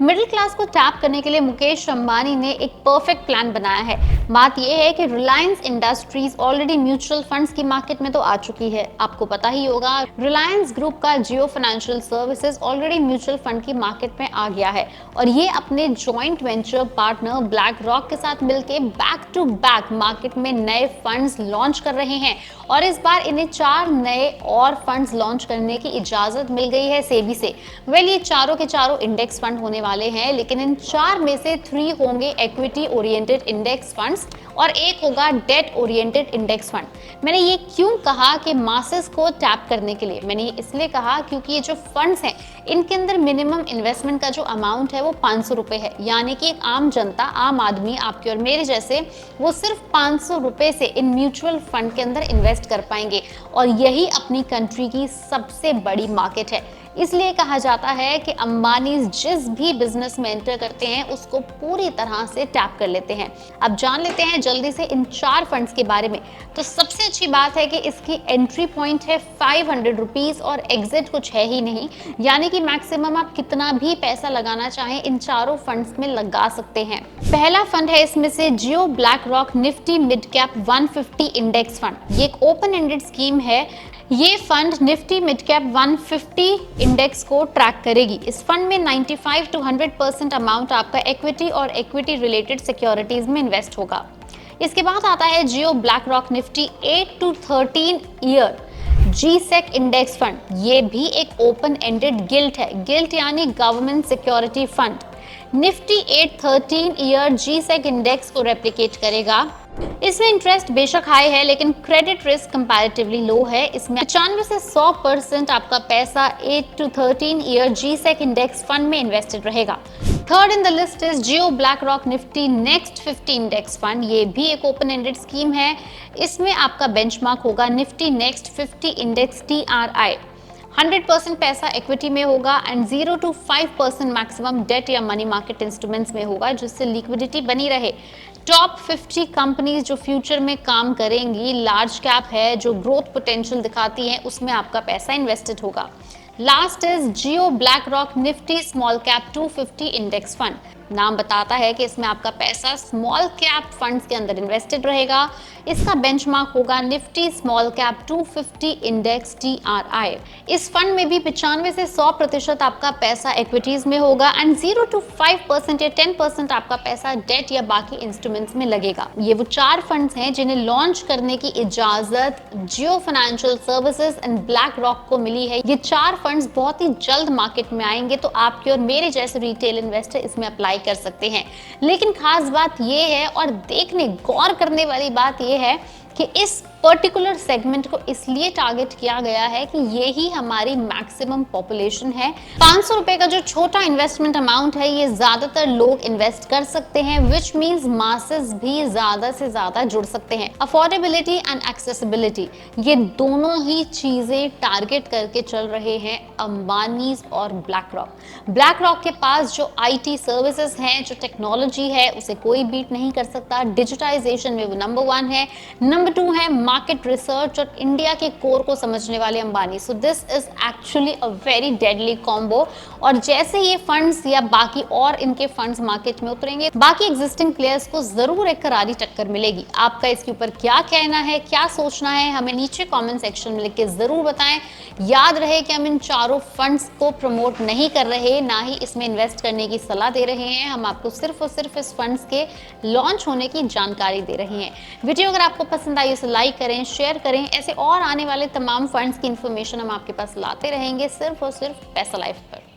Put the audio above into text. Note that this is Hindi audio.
मिडिल क्लास को टैप करने के लिए मुकेश अंबानी ने एक परफेक्ट प्लान बनाया है। बात यह है कि Reliance industries already mutual funds की मार्केट में तो आ चुकी है। आपको पता ही होगा, रिलायंस ग्रुप का Jio financial services already mutual fund की मार्केट में आ गया है और ये अपने joint venture partner BlackRock के साथ मिलकर बैक टू बैक मार्केट में नए फंड्स लॉन्च कर रहे हैं और इस बार इन्हें 4 नए और फंड्स लॉन्च करने की इजाजत मिल गई है सेबी से। ये चारों के चारों इंडेक्स फंड होने वाले हैं, लेकिन इन 4 में से 3 होंगे इक्विटी ओरिएंटेड इंडेक्स फंड्स और एक होगा डेट ओरिएंटेड इंडेक्स फंड। मैंने ये क्यों कहा कि मासेस को टैप करने के लिए? मैंने इसलिए कहा क्योंकि ये जो फंड्स हैं इनके अंदर मिनिमम इन्वेस्टमेंट का जो अमाउंट है वो 500 रुपए है, यानी कि एक आम जनता, आम आदमी, आपके और मेरे जैसे, वो सिर्फ 500 रुपए से इन म्यूचुअल फंड के अंदर इन्वेस्ट कर पाएंगे और यही अपनी कंट्री की सबसे बड़ी मार्केट है। इसलिए कहा जाता है कि अंबानी जिस भी बिजनेस में एंटर करते हैं उसको पूरी तरह से टैप कर लेते हैं। अब जान लेते हैं जल्दी से इन 4 फंड्स के बारे में। तो सबसे अच्छी बात है कि इसकी एंट्री पॉइंट है 500 रुपीज और एग्जिट कुछ है ही नहीं, यानी कि मैक्सिमम आप कितना भी पैसा लगाना चाहें इन चारों फंड्स में लगा सकते हैं। पहला फंड है इसमें से Jio BlackRock Nifty mid cap 150 index fund. ये एक ओपन एंडेड स्कीम है। ये fund Nifty mid cap 150 index को ट्रैक करेगी। इस फंड में 95 to 100% अमाउंट आपका इक्विटी और इक्विटी रिलेटेड सिक्योरिटीज में इन्वेस्ट होगा। इसके बाद आता है Jio BlackRock Nifty 8 to 13 year G-Sec index fund. ये भी एक ओपन एंडेड गिल्ट है। गिल्ट यानी government security fund. Nifty 8-13 year G-Sec index को रेप्लिकेट करेगा। इसमें इंटरेस्ट बेशक हाई है, लेकिन क्रेडिट रिस्क कंपैरेटिवली लो है। इसमें 95 से 100% आपका पैसा 8 to 13 year G-Sec index fund में इन्वेस्टेड रहेगा। Third in the list is Jio BlackRock Nifty next 50 index fund. ये भी एक ओपन एंडेड स्कीम है। इसमें आपका बेंचमार्क होगा निफ्टी नेक्स्ट 50 इंडेक्स TRI। 100% पैसा इक्विटी में होगा एंड 0 to 5% मैक्सिमम डेट या मनी मार्केट इंस्ट्रूमेंट्स में होगा, जिससे लिक्विडिटी बनी रहे। टॉप 50 कंपनीज जो फ्यूचर में काम करेंगी, लार्ज कैप है, जो ग्रोथ पोटेंशियल दिखाती हैं, उसमें आपका पैसा इन्वेस्टेड होगा। Last is Jio BlackRock Nifty small cap 250 index fund. नाम बताता है कि इसमें आपका पैसा स्मॉल कैप फंड्स के अंदर इन्वेस्टेड रहेगा। इसका बेंचमार्क होगा Nifty small cap 250 index TRI। इस फंड में भी 95 से 100% आपका पैसा इक्विटीज में होगा एंड 0 to 5% या 10% आपका पैसा डेट या बाकी इंस्ट्रूमेंट्स में लगेगा। ये वो 4 फंड्स हैं जिन्हें लॉन्च करने की इजाजत Jio financial services and BlackRock को मिली है। ये 4 फंड्स बहुत ही जल्द मार्केट में आएंगे, तो आपके और मेरे जैसे रिटेल इन्वेस्टर इसमें अप्लाई कर सकते हैं। लेकिन खास बात यह है और देखने गौर करने वाली बात यह है कि इस पर्टिकुलर सेगमेंट को इसलिए टारगेट किया गया है कि ये ही हमारी मैक्सिमम पॉपुलेशन है। 500 रुपए का जो छोटा इन्वेस्टमेंट अमाउंट है, ये ज्यादातर लोग इन्वेस्ट कर सकते हैं, विच मींस मासेस भी ज्यादा से ज्यादा जुड़ सकते हैं। अफोर्डेबिलिटी एंड एक्सेसिबिलिटी, ये दोनों ही चीजें टारगेट करके चल रहे हैं अंबानीज और ब्लैक रॉक। ब्लैक रॉक के पास जो IT सर्विसेज हैं, जो टेक्नोलॉजी है, उसे कोई बीट नहीं कर सकता। डिजिटाइजेशन में वो नंबर 1 है। नंबर 2 है मार्केट रिसर्च और इंडिया के कोर को समझने वाले Ambani. So this is actually a very deadly combo. और जैसे ये फंड्स या बाकी और इनके फंड्स मार्केट में उतरेंगे, बाकी एग्जिस्टिंग प्लेयर्स को जरूर एक करारी टक्कर मिलेगी। आपका इसके ऊपर क्या कहना है, क्या सोचना है, हमें नीचे कमेंट सेक्शन में लिख के जरूर बताएं। याद रहे कि हम इन चारों फंड्स को प्रमोट नहीं कर रहे, ना ही इसमें इन्वेस्ट करने की सलाह दे रहे हैं। हम आपको सिर्फ और सिर्फ इस फंड्स के लॉन्च होने की जानकारी दे रहे हैं। वीडियो अगर आपको पसंद आई उसे लाइक करें, शेयर करें। ऐसे और आने वाले तमाम फंड्स की इंफॉर्मेशन हम आपके पास लाते रहेंगे, सिर्फ और सिर्फ पैसा लाइफ पर।